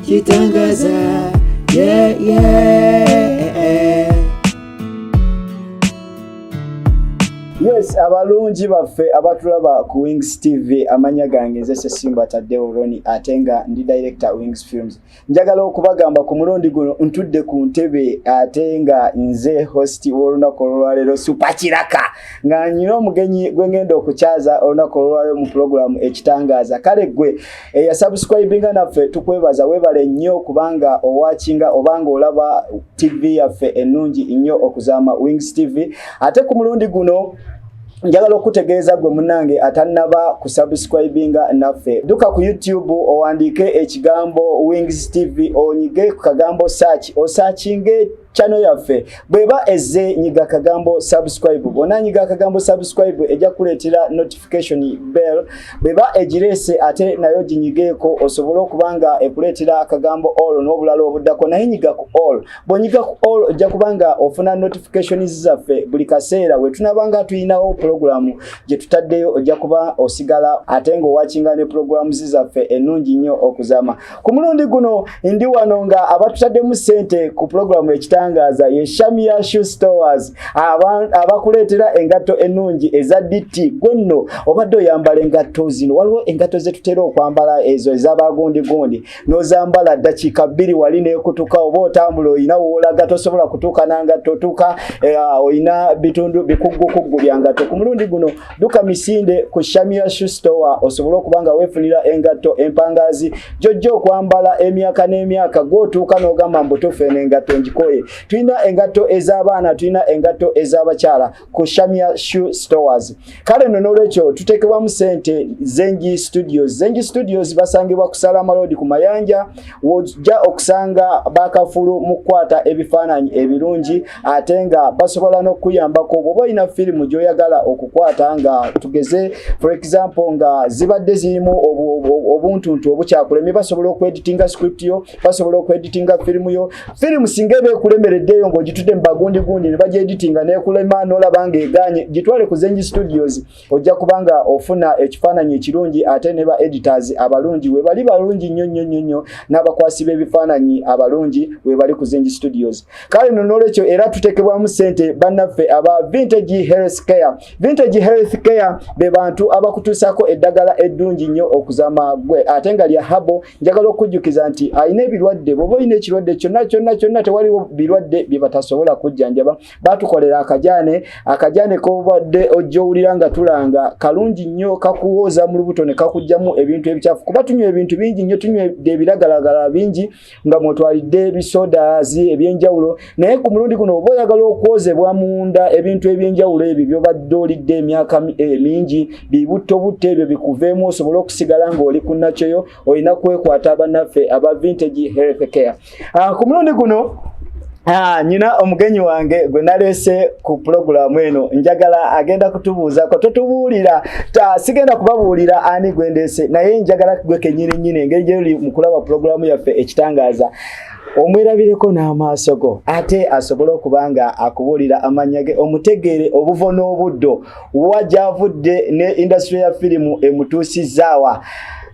Kitangaaza, yeah, yeah. Yes, abalungi baffe abatulaba ku Wings TV, amanya gange nze Simba Tadeo Roni atenga ndi director Wings Films. Njagala okubagamba ku mulundi guno ntudde ku ntebe atenga nze host w'olunaku olwaleero Super Kiraka nga nyina omugenyi gwe ngenda okukyaza olunaku olwaleero mu program Kitangaaza. Kale gwe ya subscribinga naffe tukwebaza, webale nnyo kubanga owatchinga obanga olaba TV yaffe ennungi nnyo okuzaama Wings TV. Ate ku mulundi guno njagala okutegeeza gwe munange atannaba ku subscribinga naffe, duka ku YouTube owandike ekigambo Wings TV, onyige ku kagambo search, osachinge channel yaffe. Bweba eze nyiga kagambo subscribe, bona nyiga kagambo subscribe eja kuletera notification bell. Bweba ejirese ate nayo jinyigeko osobola okubanga ekuletera akagambo all n'obulala obuddako, naye nyiga ku all. Bonyiga ku all ojja kubanga ofuna notifications zaffe buli kaseera we tunabanga tuyinawo program je tutaddeyo, ojja kuba osigala ate ngo watchinga ne programs zaffe ennungi nnyo okuzama. Ku mulundi guno ndi wano nga abatutaddemu sente ku program Kitangaaza ye Shamia Shoe Stores, abakuletera engato ennungi eza DT. Gwenno obadde oyambala engato zino, waliwo engato ze tutera okwambala ezo ez'abagundi n'ozambala dakiika 2 wali n'ekutuka, oba otambula oyina woolaga tosobola kutuuka nangato tuka oyina bitundu bikuggu byangato. Ku mulundi guno duka misinde ku Shamia Shoe Store osobola okubanga weefunira engato empangazi jojjo okwambala emyaka n'emyaka, gw'otuuka n'ogamba mbutufene engato njikoye. Tulina engato ez'abaana, tulina engato ez'abakyala ku Shamia Shoe Stores. Kale nno n'olwekyo tuteekebwamu sente Zengi Studios. Zengi Studios basangibwa ku Salama Road ku Mayanja, wojja okusanga bakafulu mu kukwata ebifaananyi ebirungi ate nga basobola n'okuyambako bw'oba olina firimu gy'oyagala okukwata, nga tugeze for example nga zibadde zirimu obuntuntu obukyakulemye, basobola okweditinga script yo, basobola okweditinga firimu yo. Firimu singa ekulemereddeyo ng'ogitudde mu bagundi ne bagyeditinga n'ekulema n'olaba ng'eganye, gitwale ku Zengi Studios, ojja kubanga ofuna ekifaananyi ekirungi ate ne ba editors abalungi webali balungi nnyo n'abakwasi b'ebifaananyi abalungi webali ku Zengi Studios. Kale nno n'olwekyo era tuteekebwamu sente bannaffe aba Vintage Health Care. Vintage Health Care be bantu abakutuusako eddagala eddungi nnyo okuzama gwe ate nga lya habo. Njagala okujjukiza nti alina ebirwadde, bw'oba olina ekirwadde kyonna tewaliwo birwadde bye batasobola kujjanjaba. Batukolera akajane k'obadde ojja owulira nga tulanga kalungi nnyo, kakuwooza mu lubuto ne kakugjamu ebintu ebikyafu, kuba tunywa ebintu bingi nnyo, tunywedde ebiragalagala bingi nga mwotwalidde ebisodas ebyenjawulo. Naye ku mulundi guno oba oyagala okuwozebwa munda ebintu ebyenjawulo ebyo by'obadde olidde emyaka mingi, bibuttobutte ebyo bikuveemu, osobole okusigala ng'oli ku nakyoyo, olina kwekwata bannaffe aba Vintage Health Care. Ku mulundi guno nyina omugenyi wange gwe nalese ku program eno, njagala agenda kutubuuzako. Totubuulira, sigenda kubabuulira ani gwendese, naye njagala gwe kenyini engeri gy'oli mu kulaba program yaffe Ekitangaaza omwerabireko n'amaaso go, ate asobola okubanga akubuulira amanya ge, omutegeere obuvo n'obuddo wajavudde ne industry ya firimu emutuusizaawa.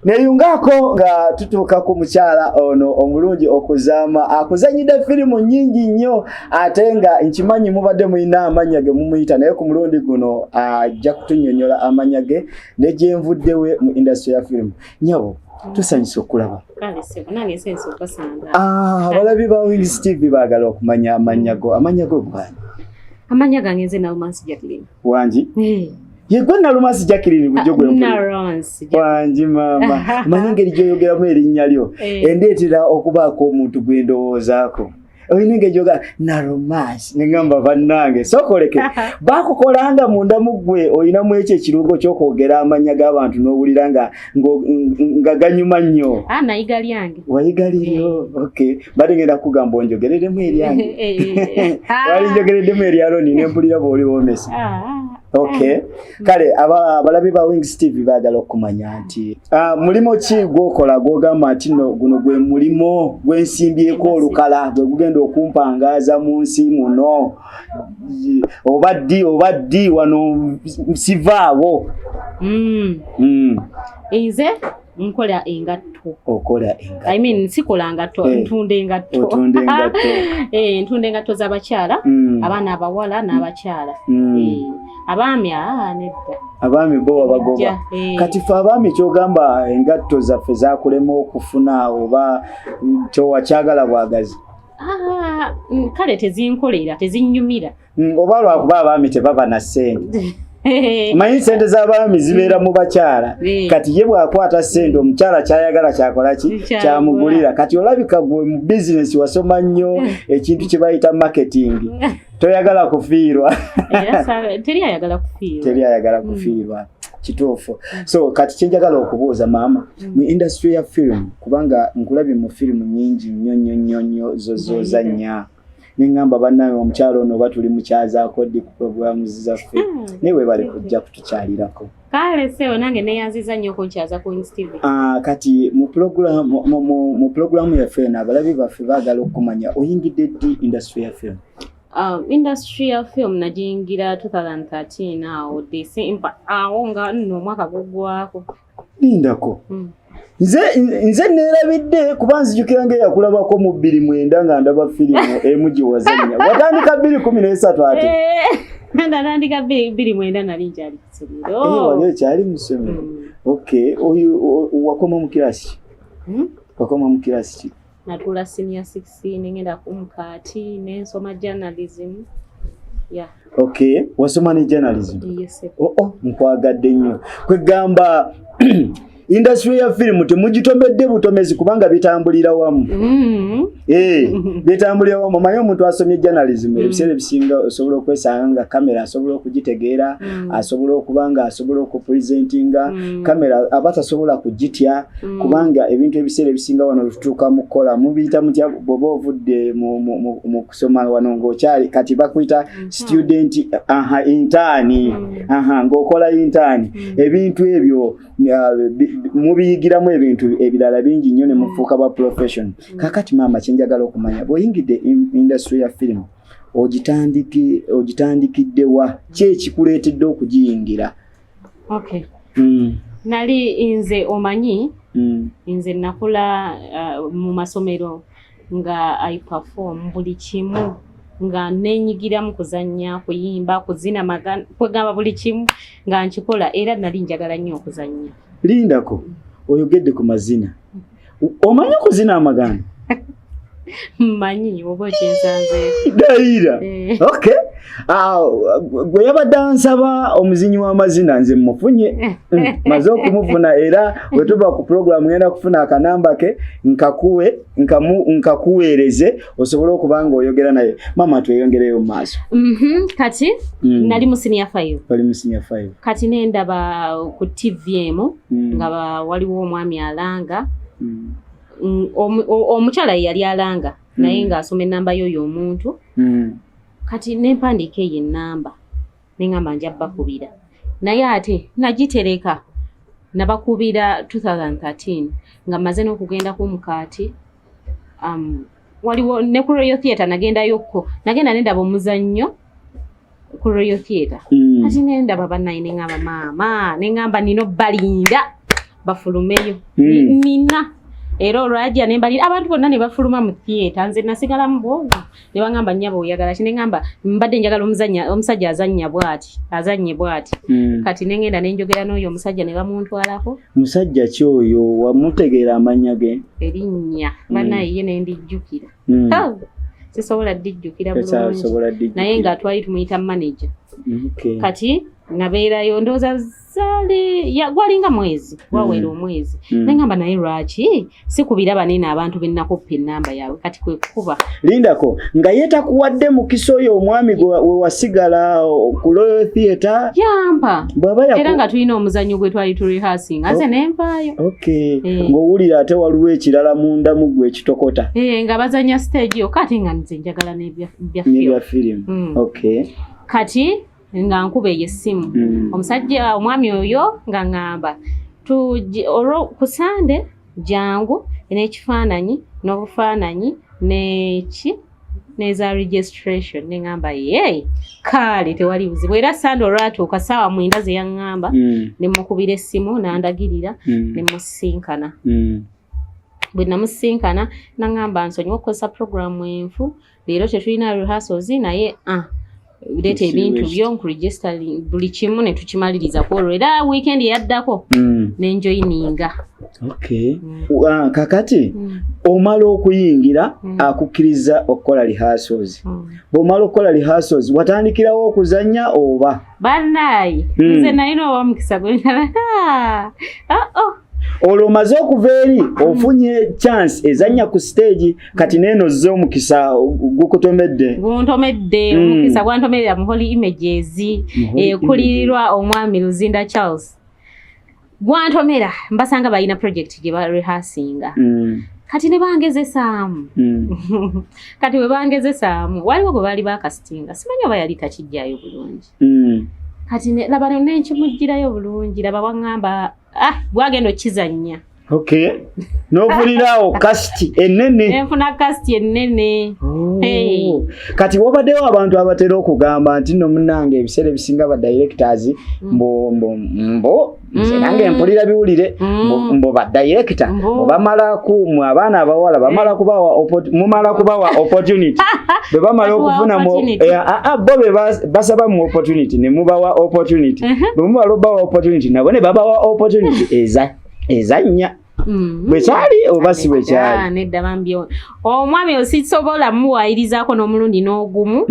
Neyungako nga tutuuka ku mukyala ono omulungi okuzaama, akuzanyidde firimu nnyingi nnyo ate nga nkimanyi mubadde muyina amanya ge mumuyita, naye ku mulundi guno ajja kutunnyonnyola amanya ge ne gye nvuddewe mu industry ya firimu. Nyabo, tusanyusa okulaba. Abalabi ba Wings TV baagala okumanya amanya go. Amanya go gwani? Amanya gange nze Nalumansi Jackline. Wangi? Yego Nalumansi Jackline bujjo gwe wangi mama. Manyi ngeri gy'oyogeramu erinnya lyo endeetera okubaako omuntu gwe ndowoozaako. Oyina engeri gy'oyogera Nalumansi ne ngamba bannange sokoleke bakukolanga munda mu ggwe, oyinamu ekyo ekirungo ky'okwogera amanya g'abantu n'owulira nga ganyuma nnyo. Nayiga lyange. Wayiga liryo? Okay. Bade ngenda kugamba onjogereremu eryange. Wali njogereddemu eryaloni ne mpulira bw'oli woomesa. Okay. Kale abalabi ba Wings TV baagala okumanya nti mulimo ki gwokola gwogamba nti no guno gwe mulimo gwensimbyeko olukala gwe gugenda okumpangaaza mu nsi muno, obaddi wano sivaawo. Nze nkola engatto. Okola engatto. I mean sikola ngatto, ntunda engatto. Otunda engatto. Ntunda engatto z'abakyala, abaana abawala n'abakyala. Abaami nedda. Abaami bo abagoba. Kati fe abaami kyogamba engatto zaffe zakulema okufuna oba kyowakyagala bwagazi. Kale tezinkolera, tezinnyumira. Oba lwakuba abaami tebaba na ssente. Manyi sente z'abaami zibeera mu bakyala. Kati ye bw'akwata ssente omukyala kyayagala kyakola ki? Kyamugulira. Kati olabika gwe mu bizinesi wasoma nnyo ekintu kye bayita marketing. Toyagala kufiirwa. Teri ayagala kufiirwa. Teri ayagala kufiirwa. Kituufu. So kati kyenjagala okubuuza maama mu industry ya film kubanga nkulabye mu film nyingi nnyo zozanya. Ningamba bannawe omukyalo ono batuli mukyazaako ddi ku programu zaffe newe bali kujja kutukyalirako. Kale seo nange neyanziza nnyo okunkyaza ku Wings TV. Kati mu programu yaffe n'abalabi baffe baagala okumanya oyingidde ddi industry ya film? Industry ya film najingira 2013 awo December awo nga nno omwaka gugwako. Lindako. Nze neerabidde kuba nzijukira yakulabako mu 2009 nga ndaba firimu emugi wazanya. Watandika 2013 ate. Natandika 2009 nali nkyali ku ssomero. Wali ekyali mu ssomero. Okay, wakoma mu kirasi? Wakoma mu kirasi ki? Natula senior 16 ngenda ku mukati nensoma journalism. Yeah. Okay, wasoma ni journalism? Yes. Nkwagadde nnyo. Kwegamba industry ya film temugitomedde butomezi kubanga bitambulira wamu. Bitambulira wamu. Manyi omuntu asomye journalism ebiseera ebisinga osobola okwesanga kamera asobola okugitegeera, asobola okubanga asobola okupresentinga kamera abatasobola kugitya kubanga ebintu ebiseera ebisinga wano bituuka mu kola mubiyita mutya boba ovudde mu kusoma wano ng'okyali kati bakwita student intern ng'okola intern ebintu ebyo mubiyigiramu ebintu ebirala bingi nnyo ne mufuuka ba profession. Kakati maama kyenjagala okumanya bw'oyingidde industry ya film ogitandikidde wa ki ekikuleetedde okugiyingira? Okay. Nali nze omanyi nze nakula mu masomero nga I perform buli kimu nga nenyigiramu kuzanya kuyimba kuzina magana kwegamba buli kimu nga nkikola era nali njagala nnyo okuzanya. Lindako oyogedde ku mazina omanyi okuzina amagana? Manyi oba kyensanze daira. Okay. Gwe yabadde ansaba omuzinyi w'amazina nze mufunye maze okumufuna era bwe tuba ku program ngenda kufuna akanamba ke nkakuweereze osobole okubanga oyogera naye. Mama tweyongereyo mu maaso. Kati nali mu senior 5. Wali mu senior 5. Kati nendaba ku TVM nga waliwo omwami alanga omukyala yali alanga naye ng'asoma ennamba y'oyo omuntu. Kati nempandiika eyo ennamba nengamba nja bakubira naye ate nagitereka nabakubira 2013 nga maze n'okugenda ku mukati waliwo ne ku Royal Theatre nagenda nendaba omuzannyo ku Royal Theatre. Kati nendaba bannaye nengamba maama nengamba nino balinda bafulumeyo nina era olwajja nembalira abantu bonna ne bafuluma mu theatre nze nasigala mu bwovu ne bangamba nnyabo oyagala ki nengamba mbadde njagala omusajja azanye bwati. Kati nengenda nenjogera n'oyo omusajja ne bamuntwalako. Musajja ki oyo wamutegeera amanya ge? Erinnya bannaye ye nendijjukira. Sisobola dijjukira bulungi naye nga twali tumuyita manager. Kati nabeerayo ndowooza gwalinga mwezi wawera omwezi nengamba naye lwaki sikubira banene abantu benakoppa ennamba yaabwe kati kwe kuba Lindako nga yetakuwadde mukisa oyo omwami gwe wasigala ku Royal Theatre yampa era nga tulina omuzannyo gwe twali turehearsing ate nenvaayo. Ng'owulira ate waliwo ekirala munda mu gwe ekitokota nga bazanya stage yo kati nga nze njagala n'ebya film. Kati nga nkuba ey'essimu omusajja omwami oyo nga ngamba ku Sande jangu n'ekifaananyi n'obufaananyi neza registration ne ngamba ye kale tewali buzibu era sando olwatuuka ssaawa 9 ze yaŋŋamba ne mukubira essimu n'andagirira ne musinkana bwe namusinkana naŋŋamba nsonyiwa okukozesa programu enfu leero tetulina rehearsals naye leeta ebintu byo nkuregistering buli kimu ne tukimaliriza kwolwo era weekend yaddako n'enjoyininga. Okay. Kakati omala okuyingira akukkiriza okukola rehearsals. Bw'omala okukola rehearsals watandikirawo okuzannya oba? Bannaye nze nalina ow'omukisa gwendala olwo omaze okuva eri ofunye chance ezannya ku stage kati neeno zze omukisa gukutomedde. Guntomedde omukisa gwantomerera mu Holy Images kulirirwa omwami Luzinda Charles. Gwantomera mbasanga balina project gye ba rehearsinga. Kati ne bangezesaamu. Kati we bangezesaamu waliwo gwe baali bakasitinga simanyi oba yali takijjayo bulungi. Kati ne laba nenkimugirayo bulungi laba waŋŋamba bwagenda okizannya. Okay. N'ovulirawo kasiti ennene. Enfuna kasiti ennene. Kati wabaddewo abantu abatera okugamba nti nno munnange ebiseera ebisinga ba directors mbo nze nange mpulira biwulire mbo ba director bamala ku mu abaana abawala bamala kubawa opportunity bwe bamala okufuna bo be basaba mu opportunity ne mubawa opportunity bwe mumala obawa opportunity nabo ne babawa opportunity ezannya bwekyali oba si bwekyali nedda bambyo omwami osisobola muwayirizaako n'omulundi n'ogumu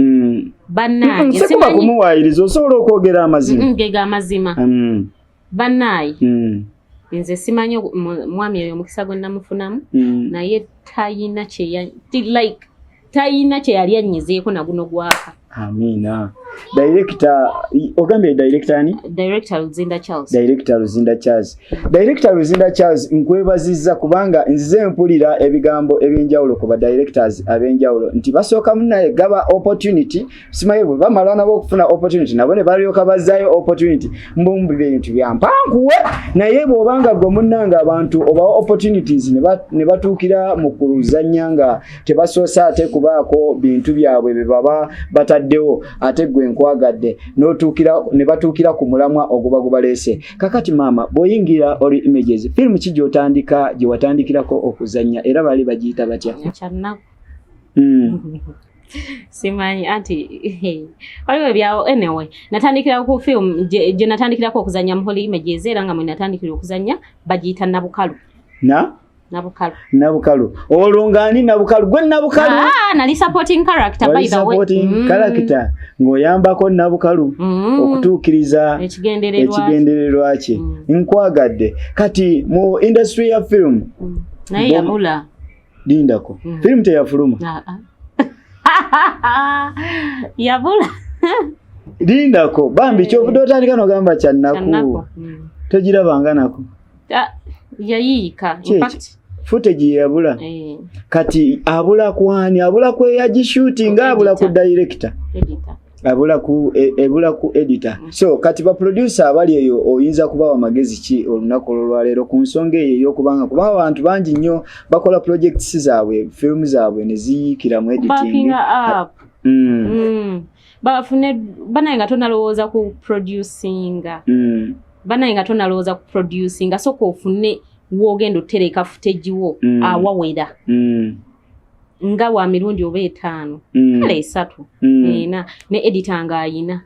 bannange sikuba kumuwayiriza osobola okwogera amazima gega amazima bannaayi nze simanyi mwami oyo omukisa gwe namufunamu naye tayina kye yali annyizeeko naguno gwaka. Amina. Director ogambye director ani? Director Luzinda Charles. Director Luzinda Charles nkwebazizza kubanga nzize mpulira ebigambo ebyenjawulo ku ba directors abenjawulo nti basooka munnaye gaba opportunity simaye bwe bamala nabo okufuna opportunity nabo ne balyoka bazaayo opportunity mbumbi bintu byampankuwe naye bw'obanga gwe munnanga abantu obawa opportunities ne batuukira mu kuluzannya nga tebasoosa ate kubaako bintu byabwe bye baba bataddewo ate gwe nkwagadde ne batuukira ku mulamwa oguba gubaleese. Kakati maama bw'oyingira Holy Images film ki gy'otandika gye watandikirako okuzannya era bali bagiyita batya? Kyannaku. Simanyi anti waliwo byawo anyway natandikira ku film gye natandikirako okuzannya mu Holy Images era nga mwe natandikira okuzannya bagiyita Nabukalu. Nabukalu. Olungani Nabukalu. Gwe Nabukalu. Nali supporting character by the way. Supporting character. Ngoyambako Nabukalu. Okutuukiriza ekigendererwa kye. Nkwagadde. Kati mu industry ya film. Naye yabula. Lindako. Film teyafuluma. Yabula. Lindako. Bambi kyovudde otandika n'ogamba kyannaku. Togirabanga nako. Yayiika. In fact footage yabula. Kati abula kwani abula kwe yagishooting abula ku director. Abula ku editor. So kati ba producer abali eyo oyinza kubawa magezi ki olunaku olwaleero ku nsonga eyo okubanga kuba abantu bangi nnyo bakola projects zaabwe film zaabwe ne ziyikira mu editing. Bafune banaye nga tonalowooza ku producing. Banaye nga tonalowooza ku producing soko ofune wogenda otereka footage wo awawera nga wa mirundi oba 5 kale 3 ne editor nga ayina.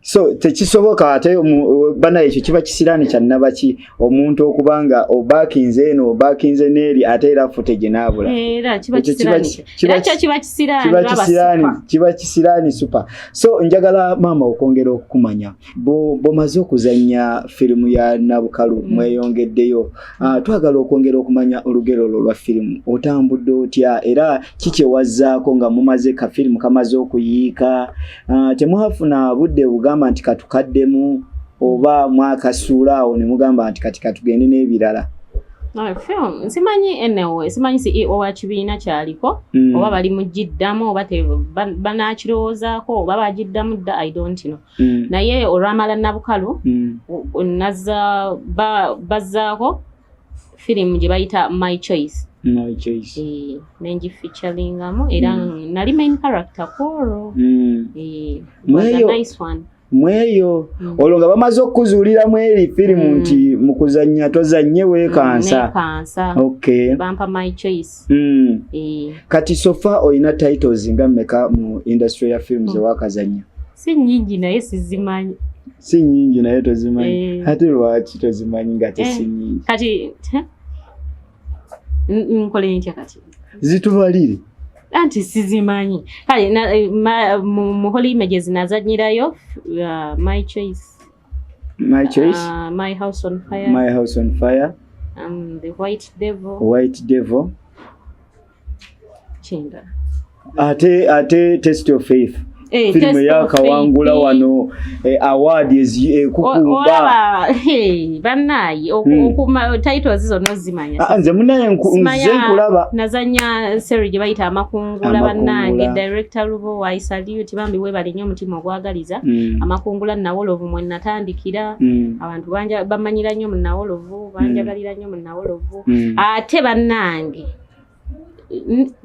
So tekisoboka ate bana ekyo kiba kisirani kya nabaki omuntu okubanga obakinze neri ate era footage nabula era kiba kisirani super. So njagala mama okongera okumanya bomaze okuzanya filimu ya Nabukalu mweyongeddeyo twagala okwongera okumanya olugero lwa filimu otambudde otya era kike wazzaako nga mumaze ka filimu kamaze okuyiika temuhafuna budde bugamba nti katukaddemu oba mwakasuulaawo ne mugamba nti kati katugende n'ebirala? Film simanyi anyway simanyi si owa kibiina kyaliko oba bali mugiddamu oba banakirowoozaako oba bagiddamu dda I don't know. Naye olwamala Nabukalu bazzaako firimu gye bayita My Choice My choice. Nenji featuringamu era nali main character koro. Was a nice one. Mweyo olonga bamaze okuzuulira mweri firimu nti mukuzanya tozanye wekansa. Okay. Bampa my choice. Kati sofa oyina titles nga mmeka mu industry ya films wakazanya? Si nyingi naye sizimanyi. Si nyingi naye tozimanyi. Ate lwaki tozimanyi nga si nyingi? Kati nkole ntya kati? Zitubalire. Anti sizimanyi. Kale mu Holy Images nazanyirayo my choice. My choice? My House on Fire. My House on Fire. The White Devil. White Devil. Chinda. Ate Test of Faith. Filmu ya kawangula wano award kukumba. Banayi okuma titles zo nozimanya. Nze munaye nze nkulaba. Nazanya series gye bayita amakungula bannange director Lubo I salute bambi we bali nnyo mutima ogwagaliza. Amakungula nawolovu mwe natandikira. Abantu banja bamanyira nnyo mu nawolovu banjagalira nnyo mu nawolovu. Ate bannange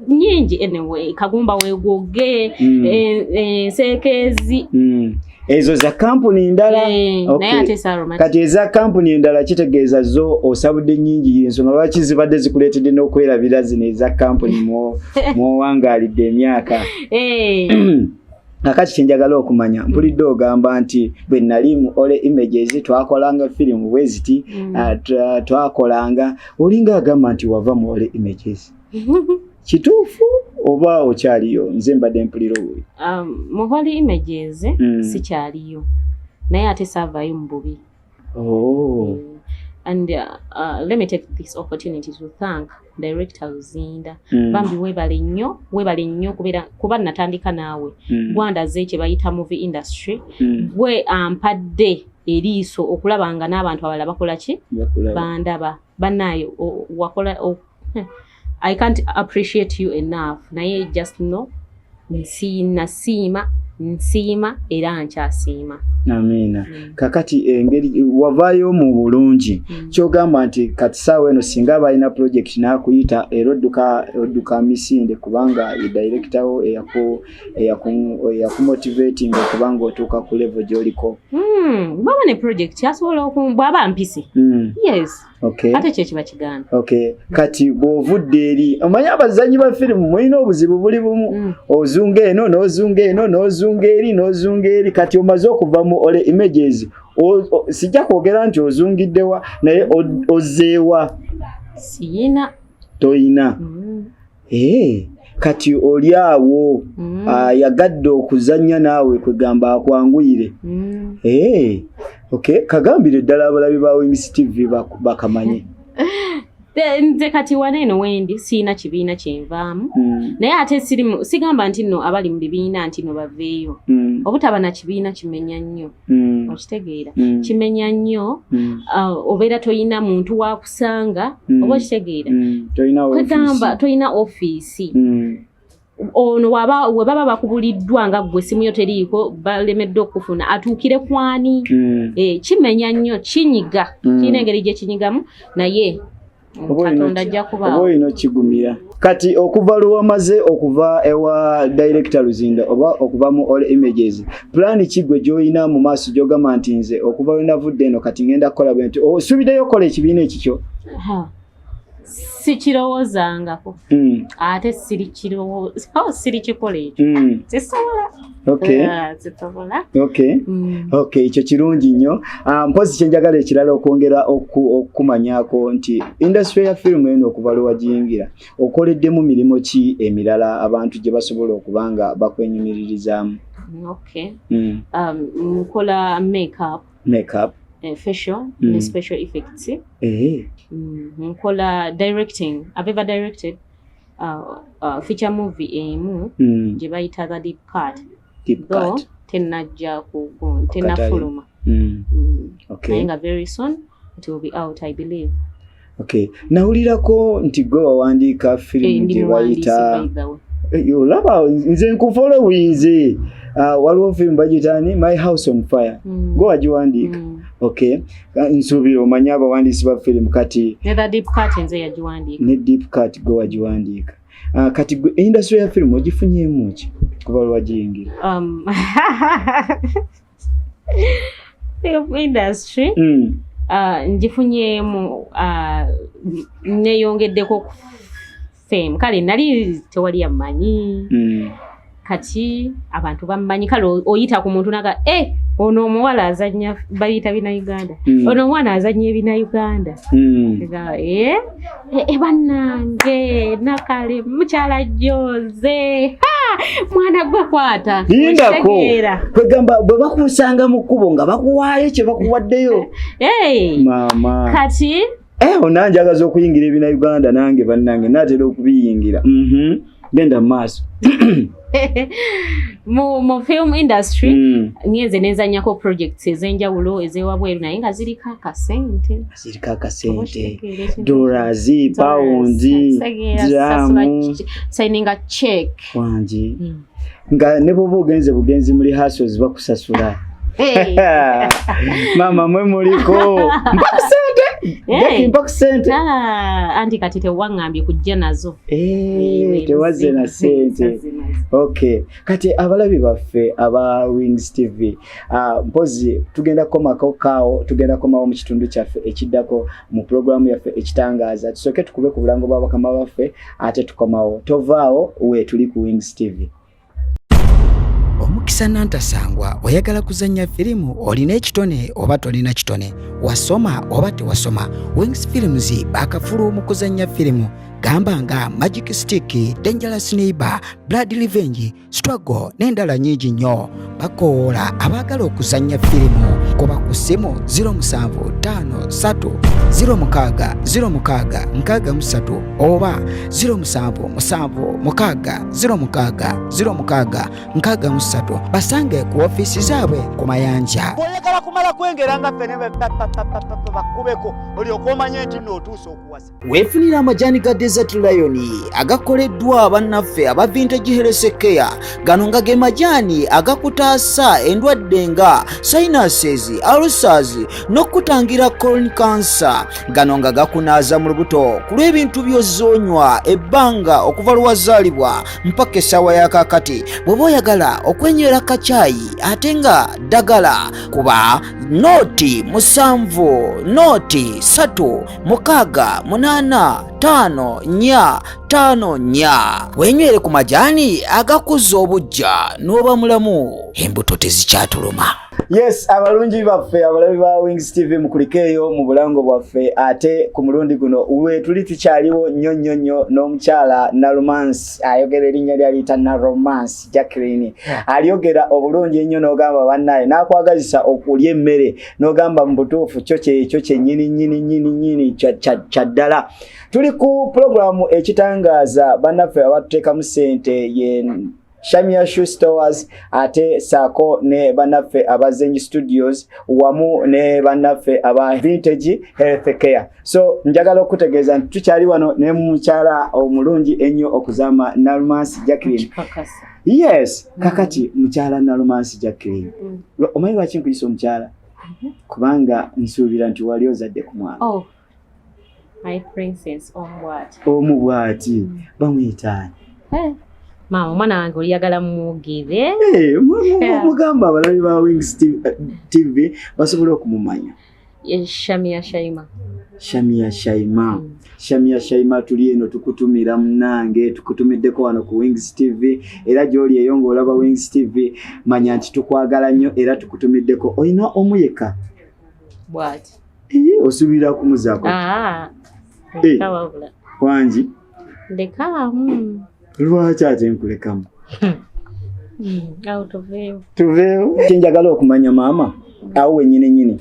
nyingi anyway kagumba wegoge sekezi ezo za company ndala. Okay. Kati eza company ndala kitegeeza zo osabudde nyingi ensonga lwaki zibadde zikuleetedde n'okwerabira zino eza company mu wangalidde emyaka. Akati kyenjagala okumanya mpulidde ogamba nti bwe nali mu Holy Images twakolanga firimu bweziti twakolanga olinga agamba nti wava mu Holy Images. Kituufu oba okyaliyo? Nze mbadde mpulira obubi. Mu Holy Images sikyaliyo naye ate saavayo mu bubi. And let me take this opportunity to thank director Luzinda. Bambi webale nnyo kuba natandika naawe. Gwandaze kye bayita movie industry. Gwe ampadde eriiso okulabanga n'abantu abalala bakola ki? Bandaba. Banayo wakola I can't appreciate you enough. Naye just know nsiima era nkyasiima. Amina. Kakati engeri wavayo mu bulungi. Kyogamba nti kati saawa eno singa balina project nakuyita erodduka misinde kubanga director wo eyakumotivating okubanga otuuka ku level gy'oliko. Baba ne project yasobola okumbwaba mpisi. Yes. Okay. Ate kye kiba kigaana. Okay. Kati bw'ovudde eri omanyi abazannyi ba firimu mulina obuzibu buli bumu. Ozunga eno n'ozunga eno n'ozunga eri kati omaze okuva mu Holy Images sijja kwogera nti ozungiddewa naye ozeewa? Siyina. Toyina. Kati oli awo yagadde okuzannya naawe kwegamba akwanguyire. Okay, kagambire ddala abalabi ba Wings TV bakamanye. Nze kati waneeno wendi siina kibiina kyenvaamu naye ate sigamba nti nno abali mu bibiina nti no baveeyo. Obutaba na kibiina kimenya nnyo. Okitegeera kimenya nnyo. Obeera toyina muntu wakusanga oba okitegeera kwegamba toyina ofiisi. Ono we baba bakubuliddwa nga gwe simu yo teriiko balemedde okufuna atuukire kwani. Kimenya nnyo kinyiga kirina engeri gye kinyigamu naye Katonda ajja kubaawo. Oba ino kigumira. Kati okuva luwamaze okuva ewa director Luzinda oba okuva mu Holy Images plan kigwe gy'olina mu maaso gy'ogamba nti nze okuva we navudde eno kati ngenda kukola bwenti osubiddeyo kola ekibiina ekikyo? Sikirowoozangako ate sirikikola ekyo sisobola. Okay, ekyo kirungi nnyo. Mpozi kyenjagala ekirala okwongera okumanyaako nti industry ya firimu eno okuva lwe wagiyingira okoleddemu mirimu ki emirala abantu gye basobola okubanga bakwenyumiririzaamu? Nkola makeup. Facial and special effects. Nkola directing. I've ever directed feature movie emu gye bayita the Deep Cut. Tenajja tenafuluma. Okay. Naye very soon it will be out, I believe. Okay. Nawulirako nti gwe wawandiika firimu gye bayita olaba nze nkufollowinze waliwo firimu bagitani My House on Fire. Gwe wagiwandiika. Okay. Nsubira omanya abawandiisi ba film kati. Nether deep cut nze yagiwandiika. Ne deep cut go wagiwandiika. Kati industry ya film ogifunyeemu ki kuba lwagiyingira? Film industry ngifunyeemu neyongeddeko fame. Kale nali tewali amanyi. Kati abantu bammanyi kale oyita ku muntu naga ono omuwala azannya bayita bina Uganda. Ono omwana azannya ebina Uganda. Bannange nakale mukyala Jose. Mwana gwe kwata. Lindako. Kwegamba bwe bakusanga mu kkubo nga bakuwaayo kye bakuwaddeyo. Mama. Kati onanjagaza okuyingira ebina Uganda nange bannange natera okubiyingira. Genda maaso. mu film industry ngenze nezanyako projects ezenjawulo ezewabweru naye nga ziriko akasente. Dollars, pounds, signing a check wangi nga ne bobo bugenzi muri hustles bakusasula. Mama mwe muliko mpakisente anti kati tewangambye kujja nazo tewaze na sente. Okay, kati abalabi baffe aba Wings TV mpozi tugenda komako kawo tugenda komawo mu kitundu kyaffe ekiddako mu programu yaffe ekitangaaza tusoke tukube ku bulango bw'abakama baffe ate tukomawo tovaawo we tuli ku Wings TV. Omukisa nantasangwa oyagala kuzanya firimu olina ekitone oba tolina kitone wasoma oba tewasoma Wings Films bakafulu mu kuzanya firimu gamba nga Magic Stick, Dangerous Neighbor, Blood Revenge, Struggle n'endala nyingi nnyo bakoola abagala okuzanya firimu kuba ku ssimu 0757060663 oba 0777060663 basange ku ofiisi zaabwe ku Mayanja. Oyagala kumala kwengera nga ffene bakubeko olyoka omanye nti n'otuusa okuwasa. Weefunira amajani ga Desert Lion agakoleddwa bannaffe aba Vintage Health Care. Gano nga ge majani agakutaasa endwadde nga sinuses, ulcers n'okutangira colon cancer. Gano nga gakunaaza mu lubuto ku lw'ebintu by'ozonywa ebbanga okuva lwazaalibwa mpaka essaawa ya kaakati. Bw'oba oyagala okwenywera kacayi ate nga ddagala kuba noti 7 noti 3 6 8 5 wenywere ku majani agakuza obujja n'oba mulamu embuto tezikyatuluma. Yes, abalungi baffe abalabi ba Wings TV mukulikeyo mu bulango bwaffe ate ku mulundi guno uwe tuli tukyaliwo nnyo n'omukyala Nalumansi ayogera erinnya ly'aliyita Nalumansi Jackline aliyogera obulungi ennyo n'ogamba bannaye n'akwagazisa okulya emmere n'ogamba mu butuufu kyo nyini kyaddala. Tuli ku programu ekitangaaza bannaffe abatuteekamu ssente ye Shamia Shoe Stores ate saako ne bannaffe abazenyi studios wamu ne bannaffe aba Vintage Health Care. So njagala okutegeeza nti tukyali wano ne mukyala omulungi ennyo okuzama Nalumansi Jackline. Yes, kakati mukyala Nalumansi Jackline. Omanyi lwaki nkuyisa omukyala? Kubanga nsuubira nti wali ozadde ku mwana. Oh, my princess omubwati. Omubwati bamuyitaani. Mama mwana wange oliyagala mugire. Mugamba abalabi ba Wings TV basobola okumumanya. Shamia Shaima. Shamia Shaima tuli eno tukutumira munange tukutumiddeko wano ku Wings TV era gyoli eyo ng'olaba Wings TV manya nti tukwagala nnyo era tukutumiddeko oyina omuyeka. Bwati. Osubira kumuzaako. Wangi. Ndeka. Lwaki ate nkulekamu? Tuveewo. Njagala okumanya maama awo wennyini.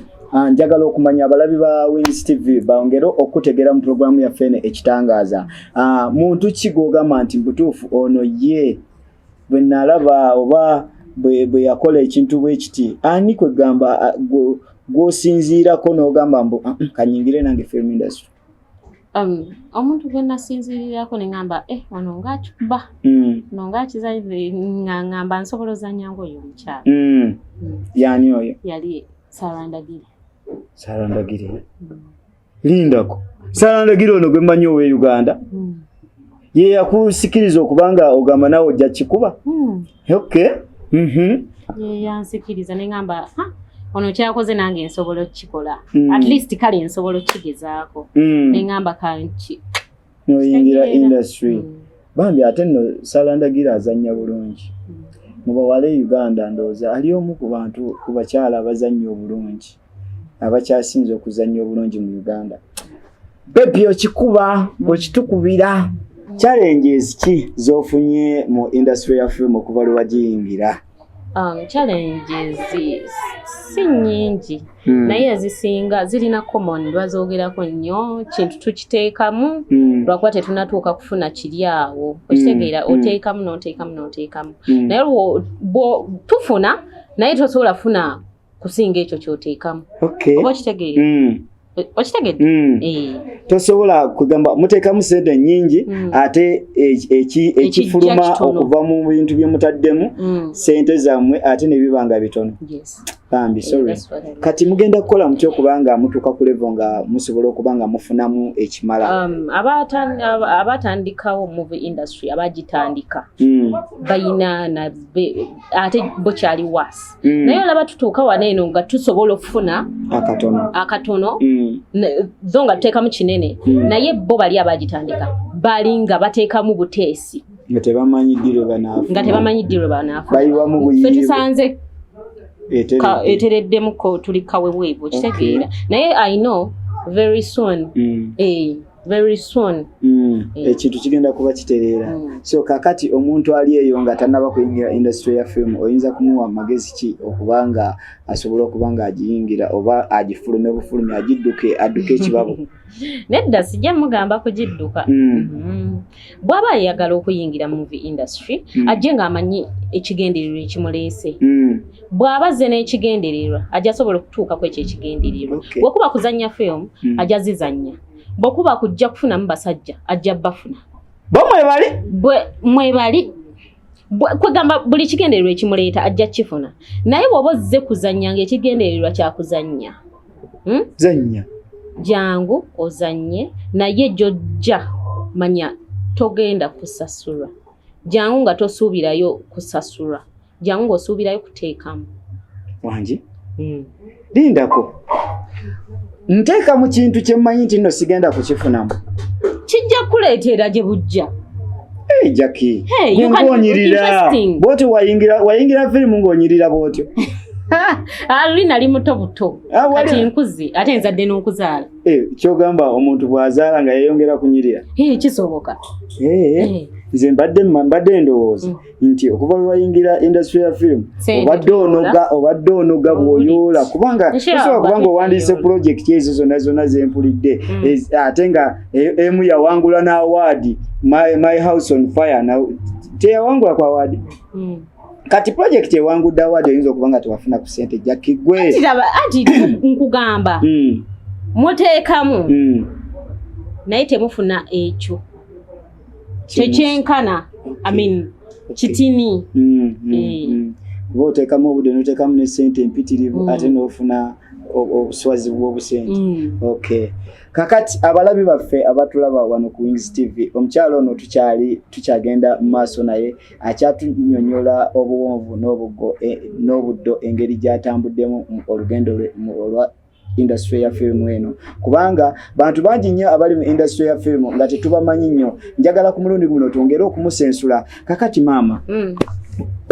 Njagala okumanya abalabi ba Wings TV bongere okutegera mu programu ya fene ekitangaaza. Muntu ki gw'ogamba nti butuufu ono ye bwe nalaba oba bwe yakola ekintu bwe kiti ani kwegamba gw'osinziirako n'ogamba mbu kanyingire nange film industry? Omuntu gwe nasinzirirako ne ngamba wano ng'akiba no ng'akizalire ngamba nsobola ozannya ng'oyo omukyala. Yani oyo yali Sarandagire. Sarandagire lindako Sarandagire ono gwe mmanyi owe Uganda ye yakusikiriza okubanga ogamba nawe ojja kikuba okay ye yansikiriza ne ngamba ono kyakoze nange nsobola okikola at least kale nsobola okigezaako ne ngamba kanki noyingira industry bambi ate nno Sarandagire azannya bulungi muba wale Uganda ndooza ali omu ku bantu ku bakyala abazannya obulungi abakyasinze okuzannya obulungi mu Uganda baby okikuba okitukubira challenges ki zofunye mu industry ya film okuva lwagiyingira challenges si nyingi naye ezisinga zirina common lwazoogerako nnyo kintu tukiteekamu lwakuba tetunatuuka kufuna kiri awo okitegeera oteekamu n'oteekamu naye tufuna naye tosobola funa kusinga ekyo kyoteekamu oba okitegeera okitegedde tosobola kugamba muteekamu sente nnyingi ate ekifuluma okuva mu bintu bye mutaddemu sente zammwe ate ne bibanga bitono bambi sorry kati mugenda kukola mutyo kubanga mutuuka ku level nga musobola okubanga mufunamu ekimala abatandikawo movie industry abagitandika bayina ate bokyali wasi naye olaba tutuuka wano eno nga tusobola okufuna akatono zo nga tuteekamu kinene naye bo bali abagitandika bali nga bateekamu buteesi nga tebamanyi ddiro banaafu ffe tusanze etereddemu tuli kawebwevu kitegeera naye I know very soon ekintu kigenda kuba kitereera so kakati omuntu ali eyo nga tannaba kuyingira industry ya film oyinza kumuwa amagezi ki okubanga asobola okubanga agiyingira oba agifulume bufulumi adduke ekibabo nedda sijja mugamba kugidduka bw'aba ayagala okuyingira movie industry ajje ng'amanyi ekigendererwa ekimuleese bw'aba azze n'ekigendererwa ajja asobola okutuuka ku ekyo ekigendererwa bw'okuba kuzannya film ajja zizannya bw'okuba kujja kufunamu basajja ajja bafuna mwebali kwegamba buli kigendererwa ekimuleeta ajja kifuna naye bw'oba ozze kuzannya ng'ekigendererwa kyakuzannya zannya jangu ozanye naye jojja manya togenda kusasulwa jangu nga tosuubirayo kusasulwa jangu ng'osuubirayo kuteekamu wangi lindako nteeka mu kintu kye mmanyi nti nno sigenda kukifunamu kijja kuleetera gye bujja Jackie ng'onyirira bwotyo wayingira firimu ng'onyirira bwotyo luli nali muto buto kati nkuzi ate nzadde n'okuzaala kyogamba omuntu bw'azaala nga yeyongera kunyirira kisoboka nze mbadde ndowooza nti okuva lwayingira industry ya film obadde onoga bw'oyoola kubanga tosobola kubanga owandiise project ezo zonna zempulidde ate nga emu yawangula n'awaadi my house on fire teyawangula ku awaadi kati project ewangudde awaadi oyinza okuba nga tewafuna ku ssente jakigwe anti nkugamba muteekamu naye temufuna ekyo kyekyenkana kitini kuba oteekamu obudde n'oteekamu ne ssente empitirivu ate n'ofuna obuswazi bw'obusente okay kakati abalabi baffe abatulaba wano ku Wings TV omukyalo ono tukyagenda mu maaso naye akyatunyonyola obuwonvu n'obuddo engeri gy'atambuddemu olugendo olwa industry ya film eno kubanga bantu bangi nnyo abali mu industry ya film nga tetubamanyi nnyo njagala ku mulundi guno twongere okumusensula kakati maama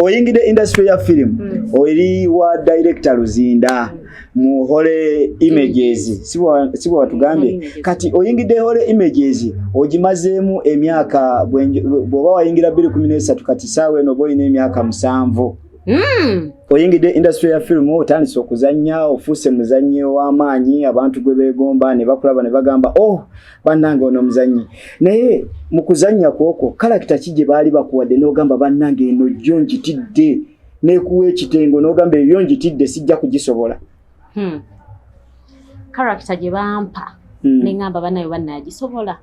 oyingidde industry ya film oli wa director Luzinda mu Hole Images sibwa watugambye kati oyingidde Hole Images ogimazeemu emyaka bw'oba wayingira 2013 kati saawa eno boyina emyaka 7 oyingidde industry ya film otandise okuzannya ofuuse muzannyi w'amaanyi abantu gwe beegomba ne bakulaba ne bagamba bannange ono muzannyi naye mu kuzannya kwokwo kalakita ki gye baali bakuwadde n'ogamba bannange eno jjo njitidde neekuwa ekitengo n'ogamba ebyo njitidde sijja kugisobola kalakita gye bampa ne ngamba bannayo bannaagisobola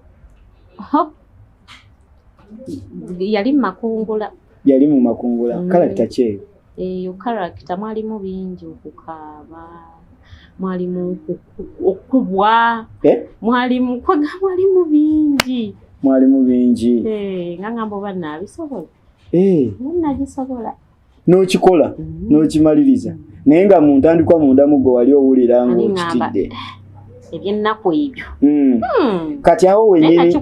yali mu makungula kalakita kyeyo eyo character mwalimu bingi okukaaba mwalimu okubwa mwalimu bingi ngangamba oba naabisobola nagisobola n'okikola n'okimaliriza naye nga mu ntandikwa mundamu gwe wali owulira ng'okitidde ebyennaku ebyo kati awo wenyini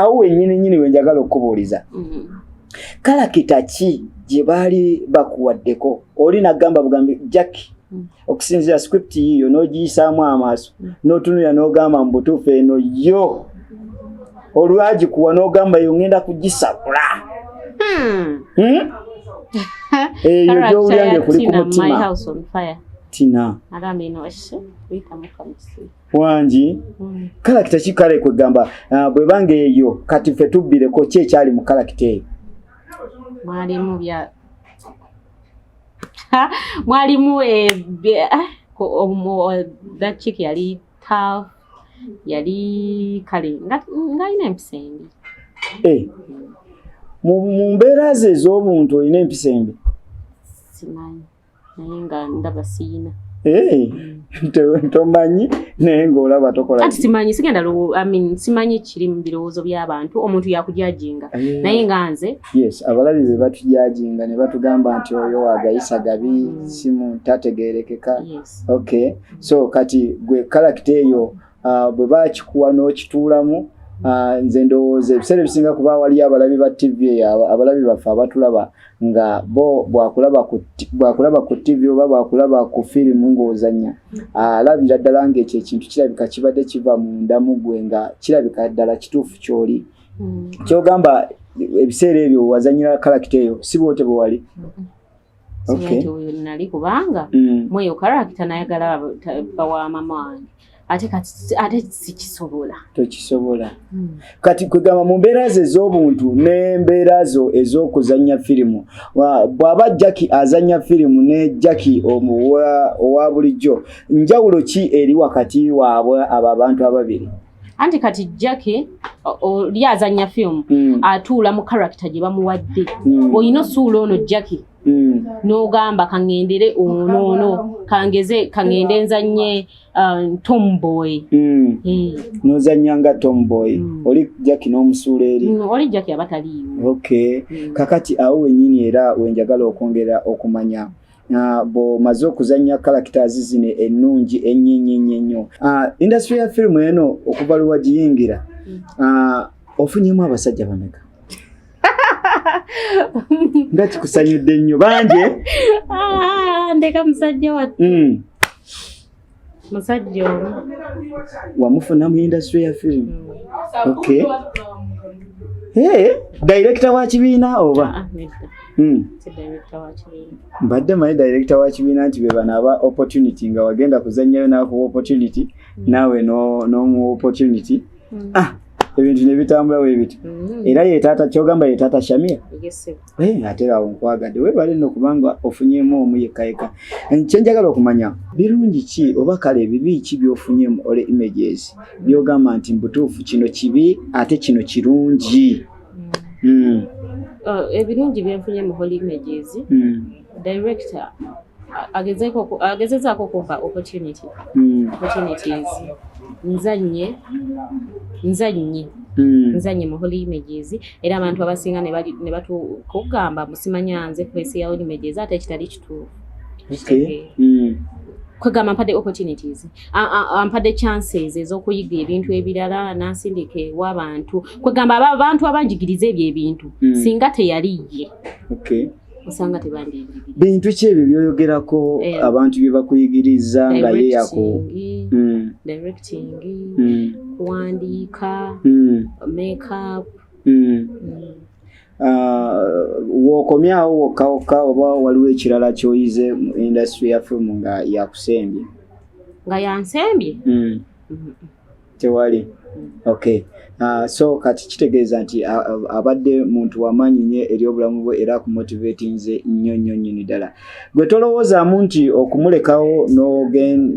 awo wenyini wenjagala okubuuliza kalakita ki gye baali bakuwaddeko oli nagamba bugambi Jackie okusinzira script yiyo n'ogiyisaamu amaaso n'otunulira n'ogamba mu butuufu eno yo olwagikuwa n'ogamba yo ngenda kugisakula eyo gy'owulyange kuli ku mutima Tina wangi kalakita ki kale kwegamba bwe banga eyo kati ffe tubbireko ki ekyali mu kalakita eyo mwalimu that chick yali tough yali kale nga ina empisa embi mu mbeera ze ez'obuntu olina empisa embi simanyi naye nga ndaba siina tomanyi naye ng'olaba tokola ati simanyi sigenda simanyi kiri mu birowoozo by'abantu omuntu yakujajinga naye nga nze abalabi be batujajinga ne batugamba nti oyo wagayisa gabi si muntu ategeerekeka okay so kati gwe kalakita eyo bwe bakikuwa n'okituulamu nze ndowooza ebiseera ebisinga kuba wali abalabi ba TV abalabi baffe abatulaba nga bo bwakulaba ku TV oba bwakulaba ku firimu ng'ozannya alabira ddala ng'ekyo ekintu kirabika kibadde kiva munda mu ggwe nga kirabika ddala kituufu ky'oli kyogamba ebiseera ebyo wazanyira kalakita eyo si bwote bwe wali nali kubanga mweyo kalakita nayagala bawa mama wange ate sikisobola tokisobola kati kwegamba mu mbeera ze ez'obuntu n'embeera zo ez'okuzannya firimu bw'aba Jackie azannya firimu ne Jackie owa bulijjo njawulo ki eri wakati waabwe abo abantu ababiri anti kati Jackie oli azannya firimu atuula mu character gye bamuwadde olina osuula ono Jackie n'ogamba kangendere ono kangende nzanye tomboy nozanya nga tomboy oli Jackie n'omusuula eri oli Jackie abataliiwo okay kakati awo wenyini era wenjagala okwongera okumanya bw'omaze okuzanya characters zino ennungi ennyinyi nnyo industry ya firimu eno okuva lwe wagiyingira ofunyemu abasajja bameka nga kikusanyudde nnyo bange ndeka musajja wa musajja wamufuna mu industry ya firimu okay director wa kibiina oba mbadde manyi director wa kibiina nti be banaaba opportunity nga wagenda kuzannyayo naakuwa opportunity naawe n'omu opportunity ebintu ne bitambula weebiti era ye taata kyogamba ye taata Shamia ate awo nkwagadde weebale nno kubanga ofunyemu omu yekka kyenjagala okumanya birungi ki oba kale ebibi ki byofunyemu ole images byogamba nti mbutuufu kino kibi ate kino kirungi ebirungi byenfunye mu Holy Images director agezezaako kumpa opportunities nzanye mu Holy Images era abantu abasinga ne batukugamba musimanya nze kwesi ya Holy Images ate kitali kituufu kwegamba mpadde opportunities ampadde chances ez'okuyiga ebintu ebirala nansindike w'abantu kwegamba abantu abanjigiriza ebyo ebintu singa teyaliye osanga tebandibirira bintu ki ebyo byoyogerako abantu bye bakuyigiriza nga yeeyako directing kuwandiika makeup wokomyawo wokka oba waliwo ekirala kyoyize mu industry ya firimu nga yakusembye nga yansembye tewali okay so kati kitegeeza nti abadde muntu wamaanyi nnyo eri obulamu bwe era akumotivatinze nnyo ddala gwe tolowoozaamu nti okumulekawo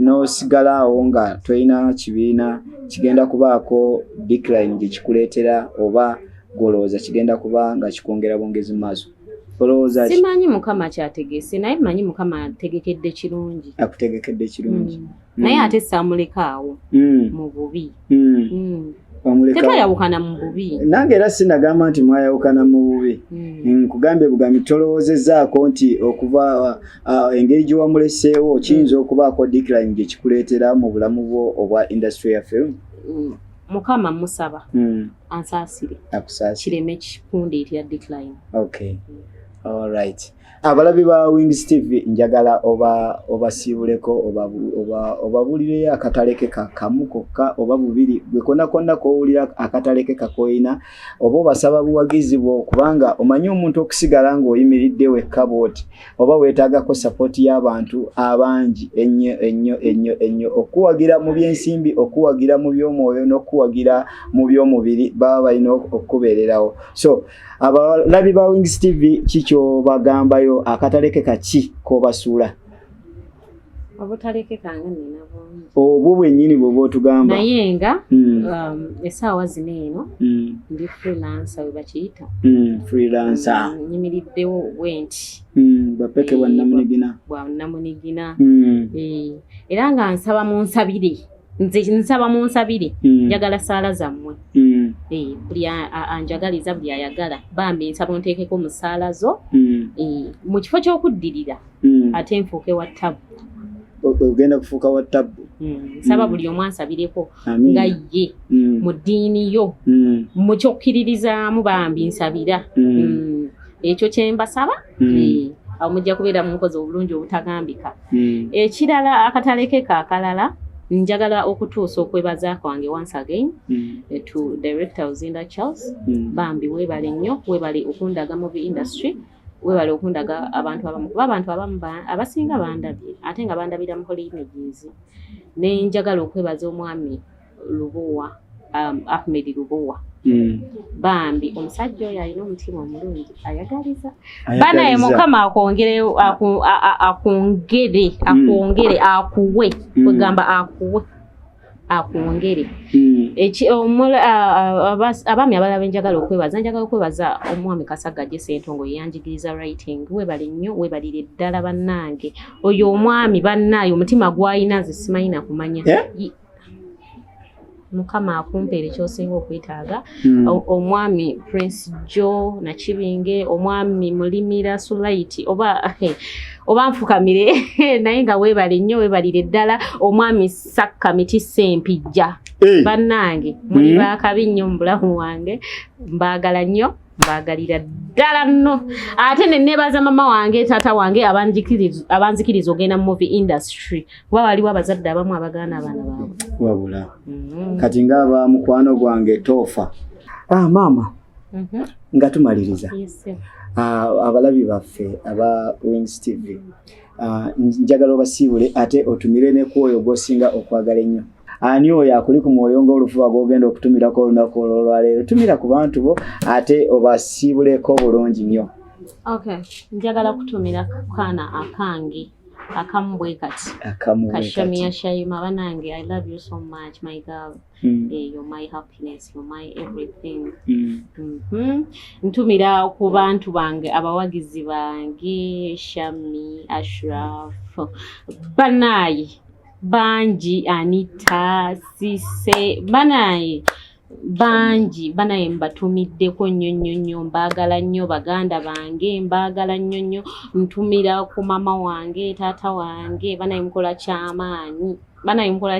n'osigalawo nga tolina kibiina kigenda kubaako decline gye kikuleetera oba golooza kigenda kuba nga kikwongera bwongezi mu maaso olowooza ki? Simanyi Mukama kyategese naye manyi Mukama ategekedde kirungi. Akutegekedde kirungi. Naye ate saamulekaawo mu bubi. Tetwayawukana mu bubi. Nange era sinagamba nti mwayawukana mu bubi. Nkugambye bugambi tolowoozezaako nti okuva engeri gye wamuleseewo kiyinza okubaako decline gye kikuleetera mu bulamu bwo obwa industry ya film. Mukama musaba ansaasire kireme kikundeetera decline. Okay. All right. Abalabi ba Wings TV njagala obasiibuleko obabulire akataleke kamu kokka oba bubiri gwe konna ko owulira akataleke kakoyina oba obasaba buwagizi bwo kubanga omanyi omuntu okusigala ng'oyimiridde wekka bw'oti oba weetaagako support y'abantu abangi ennyo okuwagira mu by'ensimbi okuwagira mu by'omwoyo n'okuwagira mu by'omubiri baba balina okubeererawo. So abalabi ba Wings TV kikyo bagambayo akataleke kaki kobasuula? Obutaleke kange nina bungi. Obwo bwennyini bw'oba otugamba. Naye nga essaawa zino eno ndi freelancer we bakiyita. Freelancer. Nyimiriddewo bwenti. Bapeke bwa Namunigina. Bwa Namunigina. Era nga nsaba mu nsabire. Nze nsaba mu nsabire. Njagala saala zammwe. Buli anjagaliza buli ayagala bambi nsaba nteekeko mu ssaala zo mu kifo ky'okuddirira ate nfuuke wa ttabu. Ogenda kufuuka wa ttabu. Nsaba buli omu ansabireko nga ye mu ddiini yo mu kyokkiririzaamu bambi nsabira. Ekyo kye mbasaba. Awo mujja kubeera mu nkozi obulungi obutagambika. Ekirala akataleke kaakalala njagala okutuusa okwebaza kwange once again to director Uzinda Charles. Bambi weebale nnyo, weebale okundaga movie industry, weebale okundaga abantu abamu kuba abantu abamu abasinga bandabye ate nga bandabira mu Holy Images. Ne njagala okwebaza omwami Lubowa, Ahmed Lubowa. Bambi omusajja oyo alina omutima omulungi ayagaliza. Banaye Mukama akwongere akuwe kwegamba akuwe akwongere. Abaami abalaba njagala okwebaza omwami Kasagajje Ssentongo yeyanjigiriza writing. Weebale nnyo weebalire ddala bannange oyo omwami bannaye omutima gw'alina nze simanyi na kumanya. Mukama akumpeera ekyosinga okwetaaga. Omwami Prince Joe Nakibinge, omwami Mulimira Sulaiti oba nfukamire naye nga weebale nnyo weebalire ddala omwami Sakkamiti Sempijja. Bannange muli baakabi nnyo mu bulamu wange mbaagala nnyo mbaagalira ddala nno ate ne neebaza mama wange taata wange abanzikiriza ogenda mu movie industry kuba waliwo abazadde abamu abagaana abaana baabwe wabula kati ngaaba mukwano gwange toofa. Maama nga tumaliriza abalabi baffe aba Wings TV njagala obasiibule ate otumire ne kwoyo gw'osinga okwagala ennyo. Ani oyo akuli ku mwoyo ng'olufuba gw'ogenda okutumirako olunaku olwaleero tumira ku bantu bo ate obasiibuleko bulungi nnyo. Okay, njagala kutumira kaana akange akamu bwe kati Kashamiya Shayima. Banange, I love you so much my girl. You're my happiness, you're my everything. Ntumira ku bantu bange abawagizi bange Shami, Ashraf, banaye banji Anita Sise banaye banji banaye mbatumiddeko nnyo mbaagala nnyo baganda bange mbaagala nnyo ntumira ku mama wange taata wange banaye mukola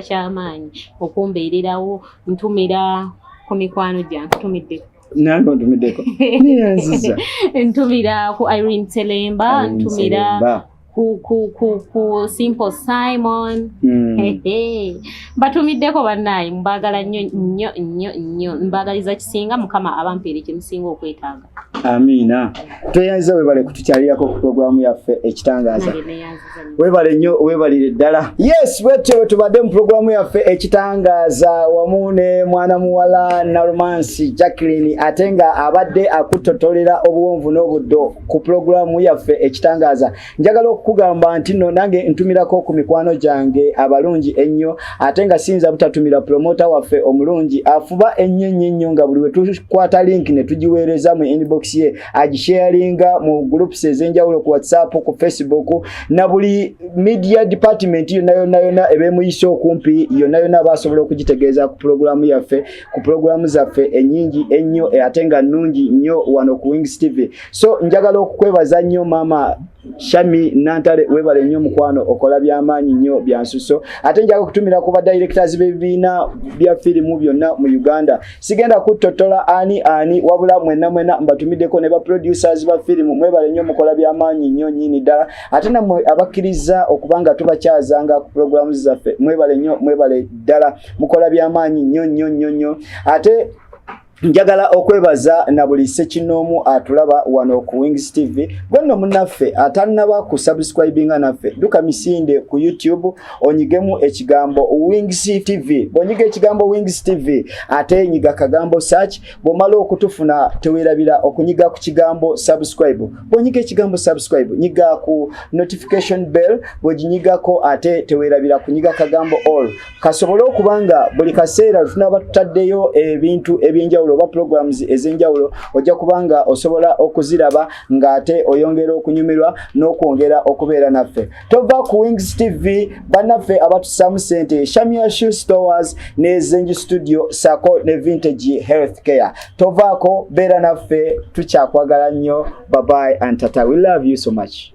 kyamaanyi okumbeererawo ntumira ku mikwano gyange ntumiddeko nange ontumiddeko niyanziza ntumira ku Irene Telemba ntumira ku Simple Simon batumiddeko bannaye mbaagala nnyo mbaagaliza kisinga Mukama abampeere kimusinga okwetaaga. Amiina. Tweyanziza weebale kutukyalirako ku programu yaffe Ekitangaaza. Weebale nnyo weebalire ddala. Yes, bwetyo tubadde mu programu yaffe Ekitangaaza wamu ne mwana muwala Nalumansi Jackline ate nga abadde akutotolera obuwonvu n'obuddo ku programu yaffe Ekitangaaza. Njagala okugamba nti no nange ntumirako ku mikwano gyange abalungi ennyo ate nga sinza butatumira promoter waffe omulungi afuba ennyo nga buli we tukwata link ne tugiweereza mu inbox ye agisharinga mu groups ez'enjawulo ku WhatsApp ku Facebook na buli media department yonna ebemuyise okumpi yonna basobola okugitegeeza ku programu yaffe ku programu zaffe ennyingi ennyo ate nga nnungi nnyo wano ku Wings TV. So njagala okukwebaza nnyo mama Shami Nantale webale nnyo mukwano okola by'amaanyi nnyo byansuso ate njagala kutumira ku ba directors b'ebibiina bya firimu byonna mu Uganda. Sigenda kutotola ani wabula mwena mbatumiddeko ne ba producers ba firimu mwebale nnyo mukola by'amaanyi nnyo nyini ddala ate namwe abakkiriza okubanga tubakyazanga ku programs zaffe mwebale nnyo mwebale ddala mukola by'amaanyi nnyo ate njagala okwebaza na buli ssekinoomu atulaba wano ku Wings TV gwenno munnaffe atannaba ku subscribinga naffe duka misinde ku YouTube onyigemu ekigambo Wings TV bonyiga ekigambo Wings TV ate nyiga kagambo search bomala okutufuna tewerabira okunyiga ku kigambo subscribe bonyiga ekigambo subscribe nyiga ku notification bell bojinyigako ate tewerabira kunyiga kagambo all kasobole okubanga buli kaseera tunaba tutaddeyo ebintu ebyenjawulo oba programs ezenjawulo ojja kubanga osobola okuziraba ngate oyongera okunyumirwa n'okwongera okubeera naffe. Tova ku Wings TV banaffe abatusamu sente Shamia Shoe Stores ne Zenji Studio Sako ne Vintage Healthcare. Tovako beera naffe tukyakwagala nnyo. Bye bye and tata, we love you so much.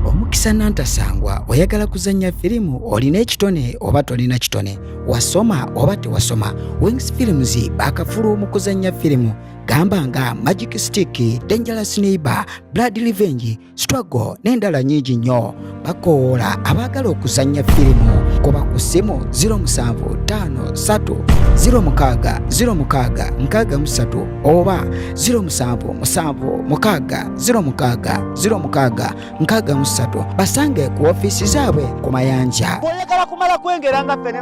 Omukisa Nantasangwa oyagala kuzanya firimu olina ekitone oba tolina kitone wasoma oba tewasoma Wings Films bakafulu mu kuzanya firimu gamba nga Magic Stick, Dangerous Neighbor, Blood Revenge, Struggle n'endala nyingi nnyo bakoola abagala okuzanya firimu kuba ku ssimu 0753060663 oba 0777060663 basange ku ofisi zaabwe ku Mayanja. Oyagala kumala kwengera nga ffene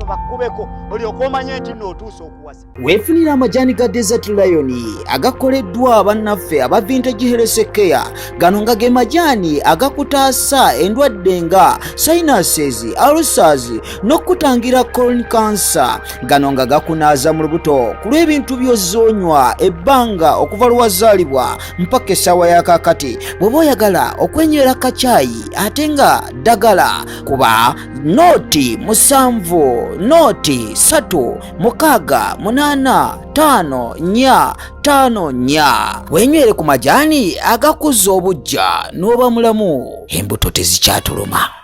bakubeko olyoka omanye nti n'otuusa okuwasa. Weefunira amajani ga Desert Lion agakoleddwa bannaffe aba Vintage Healthcare. Gano nga ge majani agakutaasa endwadde nga sinuses, ulcers n'okutangira colon cancer. Gano nga gakunaaza mu lubuto ku lw'ebintu by'ozonywa ebbanga okuva lwazaalibwa mpaka essaawa ya kakati. Bw'oba oyagala okwenywera kacayi ate nga ddagala kuba noti 7 noti 3 6 8 5 4 wenywere ku majani agakuza obujja n'oba mulamu embuto tezikyatuluma.